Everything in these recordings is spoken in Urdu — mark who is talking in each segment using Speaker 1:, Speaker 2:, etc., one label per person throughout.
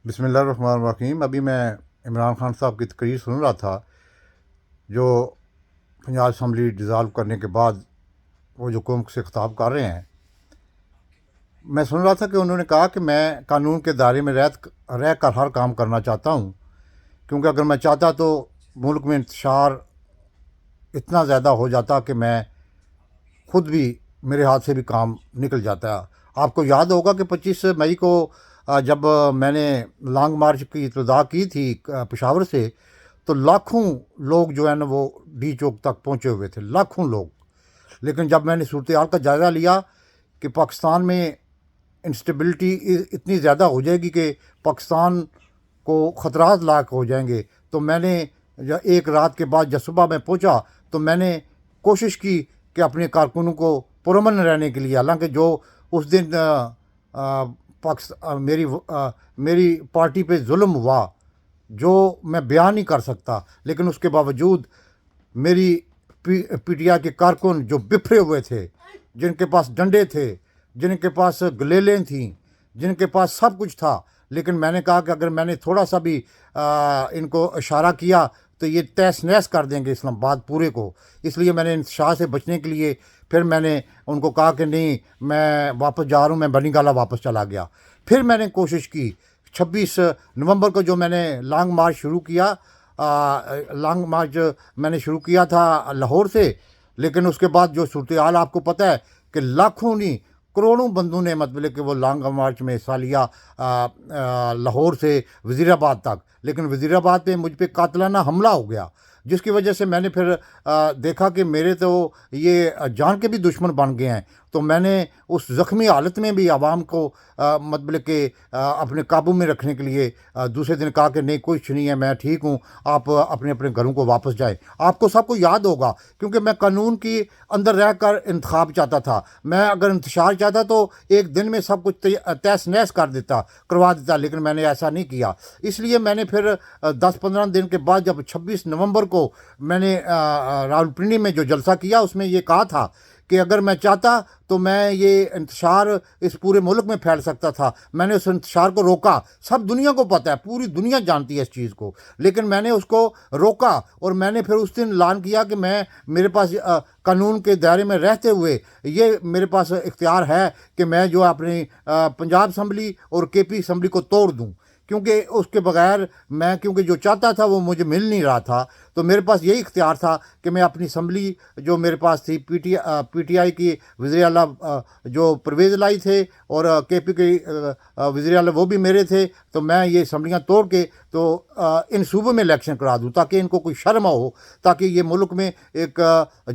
Speaker 1: بسم اللہ الرحمن الرحیم۔ ابھی میں عمران خان صاحب کی تقریر سن رہا تھا جو پنجاب اسمبلی ڈیزالو کرنے کے بعد وہ جو قوم سے خطاب کر رہے ہیں۔ میں سن رہا تھا کہ انہوں نے کہا کہ میں قانون کے دائرے میں رہ کر ہر کام کرنا چاہتا ہوں، کیونکہ اگر میں چاہتا تو ملک میں انتشار اتنا زیادہ ہو جاتا کہ میں خود بھی میرے ہاتھ سے بھی کام نکل جاتا۔ آپ کو یاد ہوگا کہ 25 مئی کو جب میں نے لانگ مارچ کی ابتدا کی تھی پشاور سے، تو لاکھوں لوگ جو ہے نا وہ ڈی چوک تک پہنچے ہوئے تھے، لاکھوں لوگ۔ لیکن جب میں نے صورتحال کا جائزہ لیا کہ پاکستان میں انسٹیبلٹی اتنی زیادہ ہو جائے گی کہ پاکستان کو خطرات لاحق ہو جائیں گے، تو میں نے ایک رات کے بعد جب صبح میں پہنچا تو میں نے کوشش کی کہ اپنے کارکنوں کو پرامن رہنے کے لیے، حالانکہ جو اس دن میری پارٹی پہ ظلم ہوا جو میں بیان نہیں کر سکتا، لیکن اس کے باوجود میری پی ٹی آئی کے کارکن جو بکھرے ہوئے تھے، جن کے پاس ڈنڈے تھے، جن کے پاس گلیلیں تھیں، جن کے پاس سب کچھ تھا، لیکن میں نے کہا کہ اگر میں نے تھوڑا سا بھی ان کو اشارہ کیا تو یہ تہس نہس کر دیں گے اسلام آباد پورے کو۔ اس لیے میں نے انتشار سے بچنے کے لیے پھر میں نے ان کو کہا کہ نہیں، میں واپس جا رہا ہوں، میں بنی گالہ واپس چلا گیا۔ پھر میں نے کوشش کی 26 نومبر کو جو میں نے لانگ مارچ شروع کیا، لانگ مارچ میں نے شروع کیا تھا لاہور سے، لیکن اس کے بعد جو صورتحال آپ کو پتہ ہے کہ لاکھوں نہیں کروڑوں بندوں نے مطلب کہ وہ لانگ مارچ میں حصہ لیا لاہور سے وزیر آباد تک، لیکن وزیر آباد پہ مجھ پہ قاتلانہ حملہ ہو گیا، جس کی وجہ سے میں نے پھر دیکھا کہ میرے تو یہ جان کے بھی دشمن بن گئے ہیں۔ تو میں نے اس زخمی حالت میں بھی عوام کو مطلب کہ اپنے قابو میں رکھنے کے لیے دوسرے دن کہا کہ نہیں، کچھ نہیں ہے، میں ٹھیک ہوں، آپ اپنے اپنے گھروں کو واپس جائیں۔ آپ کو سب کو یاد ہوگا، کیونکہ میں قانون کی اندر رہ کر انتخاب چاہتا تھا۔ میں اگر انتشار چاہتا تو ایک دن میں سب کچھ تہس نہس کروا دیتا، لیکن میں نے ایسا نہیں کیا۔ اس لیے میں نے پھر 10-15 دن کے بعد جب 26 نومبر کو میں نے راولپنڈی میں جو جلسہ کیا، اس میں یہ کہا تھا کہ اگر میں چاہتا تو میں یہ انتشار اس پورے ملک میں پھیل سکتا تھا۔ میں نے اس انتشار کو روکا، سب دنیا کو پتہ ہے، پوری دنیا جانتی ہے اس چیز کو، لیکن میں نے اس کو روکا، اور میں نے پھر اس دن اعلان کیا کہ میرے پاس قانون کے دائرے میں رہتے ہوئے یہ میرے پاس اختیار ہے کہ میں جو اپنی پنجاب اسمبلی اور کے پی اسمبلی کو توڑ دوں، کیونکہ اس کے بغیر میں کیونکہ جو چاہتا تھا وہ مجھے مل نہیں رہا تھا۔ تو میرے پاس یہی اختیار تھا کہ میں اپنی اسمبلی جو میرے پاس تھی، پی ٹی آئی کی وزیر اعلیٰ جو پرویز لائی تھے اور کے پی کے وزیر اعلیٰ وہ بھی میرے تھے، تو میں یہ اسمبلیاں توڑ کے تو ان صوبوں میں الیکشن کرا دوں، تاکہ ان کو کوئی شرم ہو، تاکہ یہ ملک میں ایک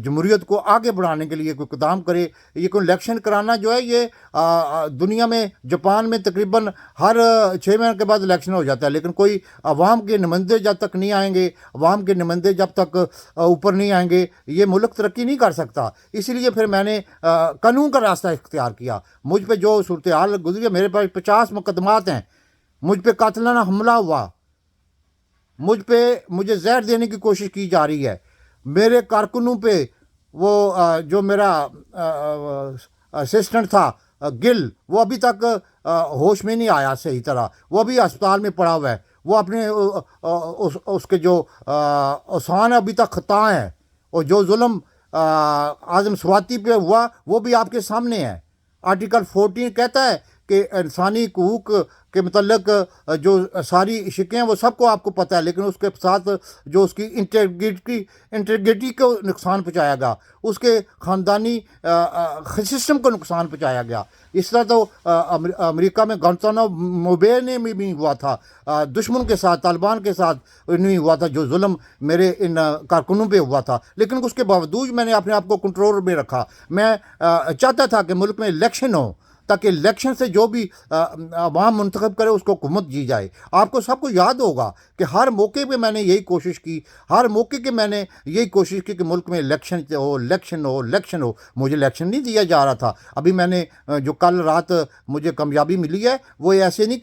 Speaker 1: جمہوریت کو آگے بڑھانے کے لیے کوئی اقدام کرے۔ یہ کوئی الیکشن کرانا جو ہے، یہ دنیا میں جاپان میں تقریباً ہر 6 مہینے کے بعد الیکشن ہو جاتا ہے، لیکن کوئی عوام کے نمائندے جب تک نہیں آئیں گے، عوام کے نمائندے جب تک اوپر نہیں آئیں گے، یہ ملک ترقی نہیں کر سکتا۔ اسی لیے پھر میں نے قانون کا راستہ اختیار کیا۔ مجھ پہ جو صورتحال گزری ہے، میرے پاس 50 مقدمات ہیں، مجھ پہ قاتلانہ حملہ ہوا، مجھے زہر دینے کی کوشش کی جا رہی ہے، میرے کارکنوں پہ وہ جو میرا اسسٹنٹ تھا گل، وہ ابھی تک ہوش میں نہیں آیا صحیح طرح، وہ ابھی اسپتال میں پڑا ہوا ہے، وہ اپنے اس کے جو اوسان ابھی تک خطا ہیں، اور جو ظلم اعظم سواتی پہ ہوا وہ بھی آپ کے سامنے ہے۔ آرٹیکل 14 کہتا ہے کہ انسانی حقوق کے متعلق جو ساری شکیں ہیں وہ سب کو آپ کو پتہ ہے، لیکن اس کے ساتھ جو اس کی انٹیگریٹی کو نقصان پہنچایا گیا، اس کے خاندانی سسٹم کو نقصان پہنچایا گیا۔ اس طرح تو امریکہ میں گانتانو موبے نے بھی ہوا تھا، دشمن کے ساتھ، طالبان کے ساتھ نہیں ہوا تھا جو ظلم میرے ان کارکنوں پہ ہوا تھا، لیکن اس کے باوجود میں نے اپنے آپ کو کنٹرول میں رکھا۔ میں چاہتا تھا کہ ملک میں الیکشن ہو، تاکہ الیکشن سے جو بھی عوام منتخب کرے اس کو حکومت دی جائے۔ آپ کو سب کو یاد ہوگا کہ ہر موقع پہ میں نے یہی کوشش کی، ہر موقع کے میں نے یہی کوشش کی کہ ملک میں الیکشن ہو۔ مجھے الیکشن نہیں دیا جا رہا تھا۔ ابھی میں نے جو کل رات مجھے کامیابی ملی ہے، وہ ایسے نہیں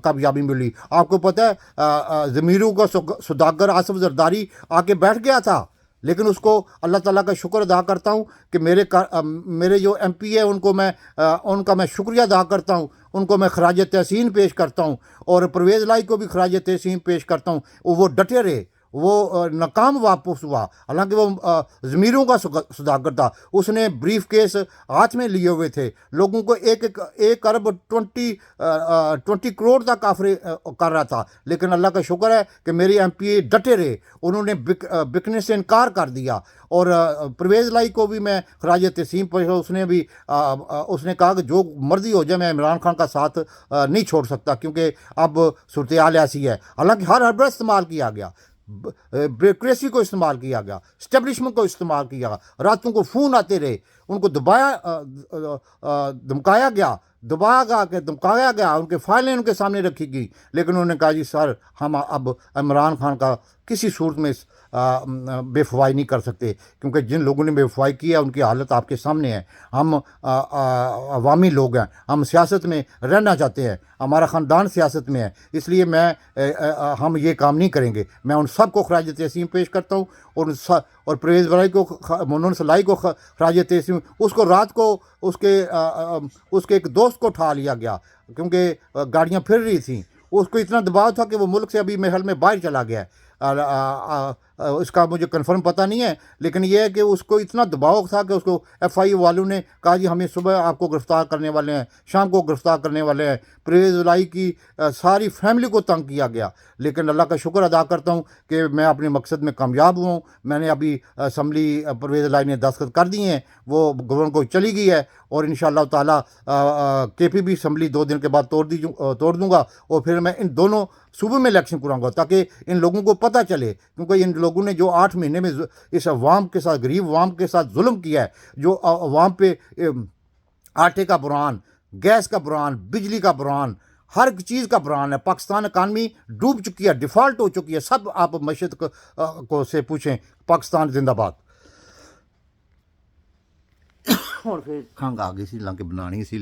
Speaker 1: کامیابی ملی۔ آپ کو پتہ ہے ضمیروں کا سوداگر آصف زرداری آ کے بیٹھ گیا تھا، لیکن اس کو اللہ تعالیٰ کا شکر ادا کرتا ہوں کہ میرے جو ایم پی ہے ان کا میں شکریہ ادا کرتا ہوں، ان کو میں خراج تحسین پیش کرتا ہوں، اور پرویز لائی کو بھی خراج تحسین پیش کرتا ہوں۔ وہ ڈٹے رہے، وہ ناکام واپس ہوا، حالانکہ وہ ضمیروں کا صداقت تھا۔ اس نے بریف کیس ہاتھ میں لیے ہوئے تھے، لوگوں کو 1 ارب 20 کروڑ تک آفر کر رہا تھا، لیکن اللہ کا شکر ہے کہ میری ایم پی اے ڈٹے رہے، انہوں نے بکنے سے انکار کر دیا۔ اور پرویز لائی کو بھی میں خراج تحسین پیش، اس نے کہا کہ جو مرضی ہو جائے میں عمران خان کا ساتھ نہیں چھوڑ سکتا، کیونکہ اب صورتحال ایسی ہے۔ حالانکہ ہر حربہ استعمال کیا گیا، بیوروکریسی کو استعمال کیا گیا، اسٹیبلشمنٹ کو استعمال کیا گیا، راتوں کو فون آتے رہے، ان کو دھمکایا گیا، ان کے فائلیں ان کے سامنے رکھی گئی، لیکن انہوں نے کہا جی سر ہم اب عمران خان کا کسی صورت میں بے وفائی نہیں کر سکتے، کیونکہ جن لوگوں نے بے وفائی کی ہے ان کی حالت آپ کے سامنے ہے۔ ہم عوامی لوگ ہیں، ہم سیاست میں رہنا چاہتے ہیں، ہمارا خاندان سیاست میں ہے، اس لیے ہم یہ کام نہیں کریں گے۔ میں ان سب کو خراج تحسین پیش کرتا ہوں، اور پرویز لائی کو، منونس لائی کو خراج تحسین۔ اس کو رات کو اس کے ایک دوست کو اٹھا لیا گیا، کیونکہ گاڑیاں پھر رہی تھیں، اس کو اتنا دباؤ تھا کہ وہ ملک سے ابھی محل میں باہر چلا گیا ہے۔ اس کا مجھے کنفرم پتہ نہیں ہے، لیکن یہ ہے کہ اس کو اتنا دباؤ تھا کہ اس کو ایف آئی والوں نے کہا جی ہمیں صبح آپ کو گرفتار کرنے والے ہیں، شام کو گرفتار کرنے والے ہیں۔ پرویز لائی کی ساری فیملی کو تنگ کیا گیا، لیکن اللہ کا شکر ادا کرتا ہوں کہ میں اپنے مقصد میں کامیاب ہوں۔ میں نے ابھی اسمبلی پرویز لائی نے دستخط کر دیے ہیں، وہ گورنر کو چلی گئی ہے، اور انشاءاللہ تعالیٰ کے پی بھی اسمبلی 2 دن کے بعد توڑ دوں گا، اور پھر میں ان دونوں صوبے میں الیکشن کراؤں گا، تاکہ ان لوگوں کو پتہ چلے، کیونکہ ان لوگوں نے جو 8 مہینے میں اس عوام کے ساتھ، غریب عوام کے ساتھ ظلم کیا ہے، جو عوام پہ آٹے کا بحران، گیس کا بحران، بجلی کا بحران، ہر چیز کا بحران ہے۔ پاکستان اکانومی ڈوب چکی ہے، ڈیفالٹ ہو چکی ہے۔ سب آپ معیشت کو سے پوچھیں، پاکستان زندہ باد۔ اور پھر کھانگ آ گئی سی لنگ بنانی سی،